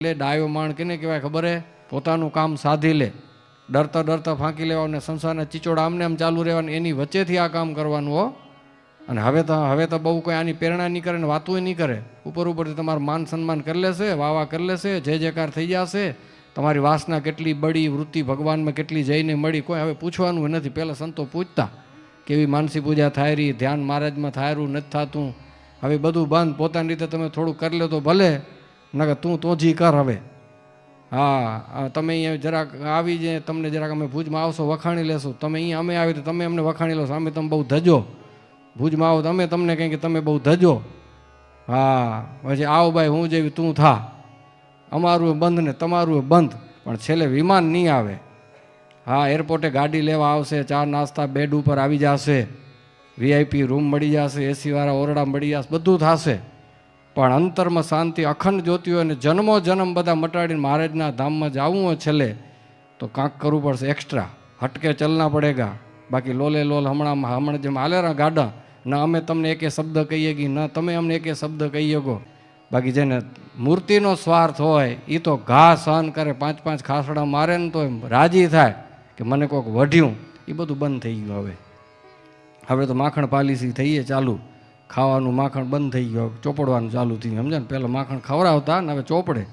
એટલે ડાયો માણ કેને કહેવાય ખબર હે? પોતાનું કામ સાધી લે, ડરતા ડરતા ફાંકી લેવાનું, સંસારના ચીચોડા આમને આમ ચાલુ રહેવાનું, એની વચ્ચેથી આ કામ કરવાનું હો. અને હવે તો બહુ કોઈ આની પ્રેરણા નહીં કરે ને વાતું નહીં કરે. ઉપરથી તમારું માન સન્માન કરી લેશે, વાવા કરી લેશે, જય જયકાર થઈ જશે. તમારી વાસના કેટલી બળી, વૃત્તિ ભગવાનમાં કેટલી જઈને મળી, કોઈ હવે પૂછવાનું નથી. પહેલાં સંતો પૂછતા કેવી માનસી પૂજા થાય રહી, ધ્યાન મહારાજમાં થાયરું નથી થતું. હવે બધું બંધ. પોતાની રીતે તમે થોડું કરી લો તો ભલે, નકર તું તોજી કર હવે. હા, તમે અહીંયા જરાક આવી જાય, તમને જરાક અમે ભુજમાં આવશો વખાણી લેશું. તમે અહીંયા અમે આવી તો તમે અમને વખાણી લો છો, અમે તમે બહુ ધજો. ભુજમાં આવો તો અમે તમને કંઈ કે તમે બહુ ધજો. હા, પછી આવો ભાઈ હું જેવી તું થા. અમારું બંધ ને તમારું બંધ, પણ છેલ્લે વિમાન નહીં આવે. હા, એરપોર્ટે ગાડી લેવા આવશે, ચા નાસ્તા બેડ ઉપર આવી જશે, વીઆઈપી રૂમ મળી જશે, એસીવાળા ઓરડા મળી જશે, બધું થશે. પણ અંતરમાં શાંતિ અખંડ જોતી હોય ને જન્મો જન્મ બધા મટાડીને મહારાજના ધામમાં જવું હોય છેલ્લે તો કાંક કરવું પડશે એક્સ્ટ્રા. હટકે ચલના પડેગા. બાકી લોલે લોલ હમણાં જેમ હાલેરા ગાડા, ન અમે તમને એકે શબ્દ કહીએ કે ન તમે અમને એકે શબ્દ કહીએ ગો. બાકી જેને મૂર્તિનો સ્વાર્થ હોય એ તો ઘા સહન કરે, 5-5 ખાસડા મારે ને તો એમ રાજી થાય કે મને કોઈક વઢ્યું. એ બધું બંધ થઈ ગયું. હવે તો માખણ પાલીસી થઈએ ચાલુ, ખાવાનું માખણ બંધ થઈ ગયો, ચોપડવાનું ચાલુ થયું. સમજે ને? પહેલાં માખણ ખવડાવતા ને હવે ચોપડે.